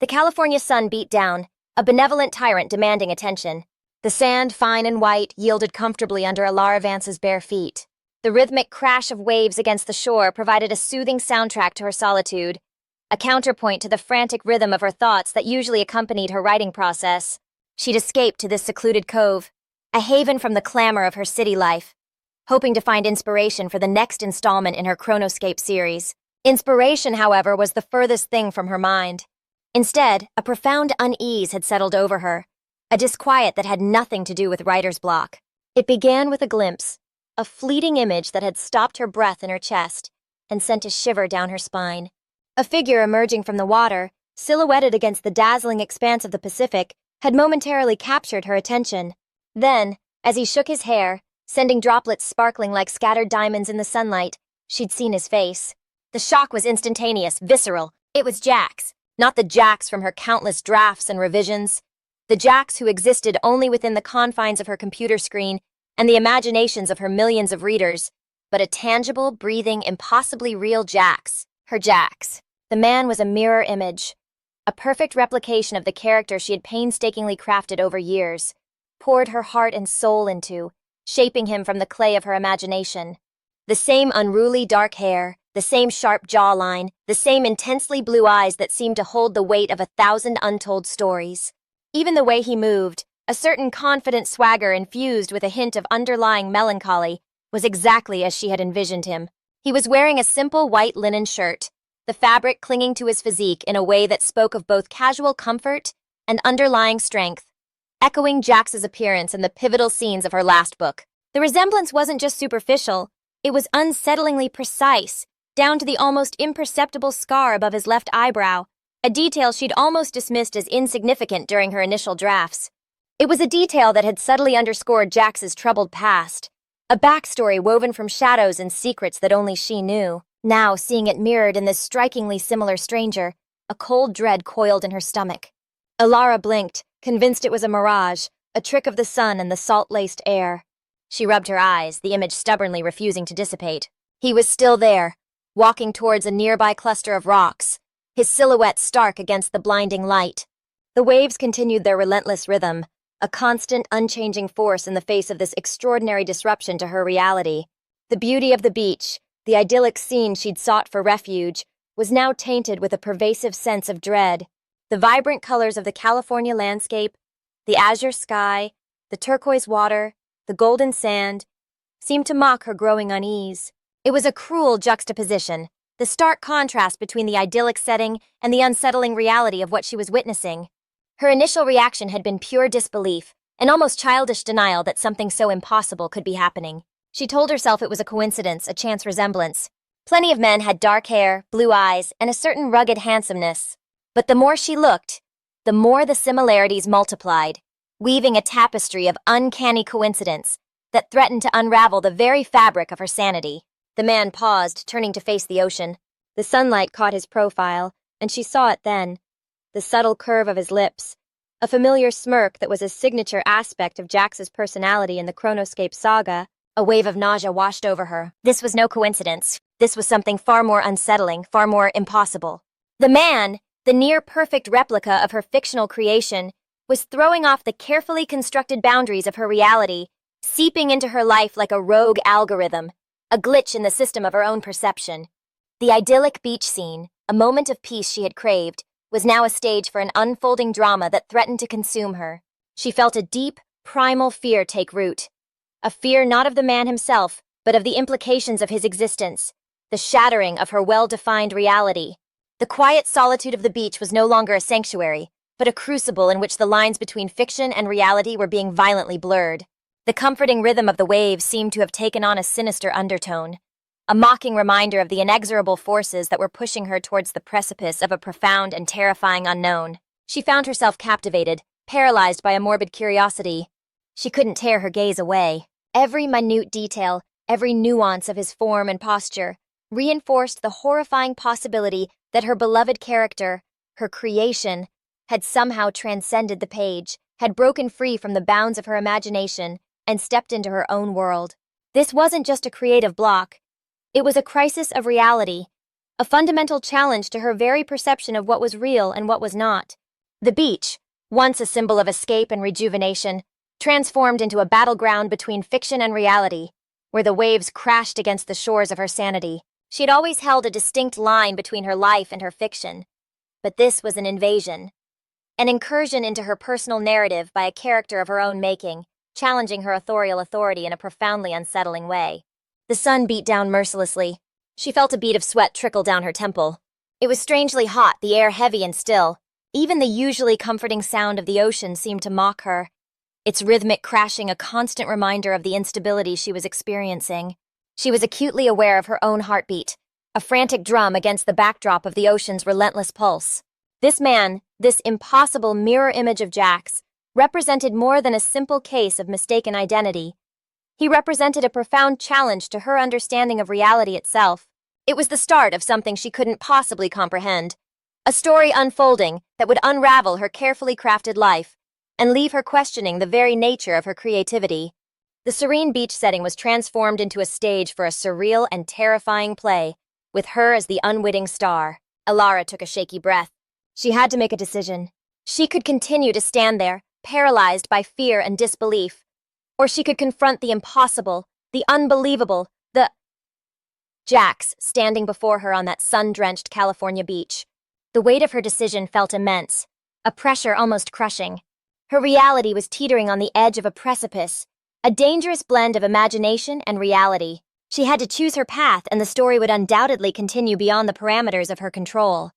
The California sun beat down, a benevolent tyrant demanding attention. The sand, fine and white, yielded comfortably under Alara Vance's bare feet. The rhythmic crash of waves against the shore provided a soothing soundtrack to her solitude, a counterpoint to the frantic rhythm of her thoughts that usually accompanied her writing process. She'd escaped to this secluded cove, a haven from the clamor of her city life, hoping to find inspiration for the next installment in her Chronoscape series. Inspiration, however, was the furthest thing from her mind. Instead, a profound unease had settled over her, a disquiet that had nothing to do with writer's block. It began with a glimpse, a fleeting image that had stopped her breath in her chest and sent a shiver down her spine. A figure emerging from the water, silhouetted against the dazzling expanse of the Pacific, had momentarily captured her attention. Then, as he shook his hair, sending droplets sparkling like scattered diamonds in the sunlight, she'd seen his face. The shock was instantaneous, visceral. It was Jax. Not the Jax from her countless drafts and revisions. The Jax who existed only within the confines of her computer screen and the imaginations of her millions of readers, but a tangible, breathing, impossibly real Jax. Her Jax. The man was a mirror image, a perfect replication of the character she had painstakingly crafted over years, poured her heart and soul into, shaping him from the clay of her imagination. The same unruly dark hair, the same sharp jawline, the same intensely blue eyes that seemed to hold the weight of 1,000 untold stories. Even the way he moved, a certain confident swagger infused with a hint of underlying melancholy, was exactly as she had envisioned him. He was wearing a simple white linen shirt, the fabric clinging to his physique in a way that spoke of both casual comfort and underlying strength, echoing Jax's appearance in the pivotal scenes of her last book. The resemblance wasn't just superficial, it was unsettlingly precise, down to the almost imperceptible scar above his left eyebrow, a detail she'd almost dismissed as insignificant during her initial drafts. It was a detail that had subtly underscored Jax's troubled past, a backstory woven from shadows and secrets that only she knew. Now, seeing it mirrored in this strikingly similar stranger, a cold dread coiled in her stomach. Alara blinked, convinced it was a mirage, a trick of the sun and the salt-laced air. She rubbed her eyes, the image stubbornly refusing to dissipate. He was still there, walking towards a nearby cluster of rocks, his silhouette stark against the blinding light. The waves continued their relentless rhythm, a constant, unchanging force in the face of this extraordinary disruption to her reality. The beauty of the beach, the idyllic scene she'd sought for refuge, was now tainted with a pervasive sense of dread. The vibrant colors of the California landscape, the azure sky, the turquoise water, the golden sand, seemed to mock her growing unease. It was a cruel juxtaposition, the stark contrast between the idyllic setting and the unsettling reality of what she was witnessing. Her initial reaction had been pure disbelief, an almost childish denial that something so impossible could be happening. She told herself it was a coincidence, a chance resemblance. Plenty of men had dark hair, blue eyes, and a certain rugged handsomeness. But the more she looked, the more the similarities multiplied, weaving a tapestry of uncanny coincidence that threatened to unravel the very fabric of her sanity. The man paused, turning to face the ocean. The sunlight caught his profile, and she saw it then. The subtle curve of his lips, a familiar smirk that was a signature aspect of Jax's personality in the Chronoscape saga. A wave of nausea washed over her. This was no coincidence. This was something far more unsettling, far more impossible. The man, the near-perfect replica of her fictional creation, was throwing off the carefully constructed boundaries of her reality, seeping into her life like a rogue algorithm, a glitch in the system of her own perception. The idyllic beach scene, a moment of peace she had craved, was now a stage for an unfolding drama that threatened to consume her. She felt a deep, primal fear take root. A fear not of the man himself, but of the implications of his existence, the shattering of her well-defined reality. The quiet solitude of the beach was no longer a sanctuary, but a crucible in which the lines between fiction and reality were being violently blurred. The comforting rhythm of the waves seemed to have taken on a sinister undertone, a mocking reminder of the inexorable forces that were pushing her towards the precipice of a profound and terrifying unknown. She found herself captivated, paralyzed by a morbid curiosity. She couldn't tear her gaze away. Every minute detail, every nuance of his form and posture, reinforced the horrifying possibility that her beloved character, her creation, had somehow transcended the page, had broken free from the bounds of her imagination, and stepped into her own world. This wasn't just a creative block. It was a crisis of reality, a fundamental challenge to her very perception of what was real and what was not. The beach, once a symbol of escape and rejuvenation, transformed into a battleground between fiction and reality, where the waves crashed against the shores of her sanity. She had always held a distinct line between her life and her fiction, but this was an invasion, an incursion into her personal narrative by a character of her own making, challenging her authorial authority in a profoundly unsettling way. The sun beat down mercilessly. She felt a bead of sweat trickle down her temple. It was strangely hot, the air heavy and still. Even the usually comforting sound of the ocean seemed to mock her, its rhythmic crashing a constant reminder of the instability she was experiencing. She was acutely aware of her own heartbeat, a frantic drum against the backdrop of the ocean's relentless pulse. This man, this impossible mirror image of Jax, represented more than a simple case of mistaken identity. He represented a profound challenge to her understanding of reality itself. It was the start of something she couldn't possibly comprehend, a story unfolding that would unravel her carefully crafted life and leave her questioning the very nature of her creativity. The serene beach setting was transformed into a stage for a surreal and terrifying play, with her as the unwitting star. Alara took a shaky breath. She had to make a decision. She could continue to stand there, paralyzed by fear and disbelief, or she could confront the impossible, the unbelievable, Jax, standing before her on that sun-drenched California beach. The weight of her decision felt immense, a pressure almost crushing. Her reality was teetering on the edge of a precipice, a dangerous blend of imagination and reality. She had to choose her path, and the story would undoubtedly continue beyond the parameters of her control.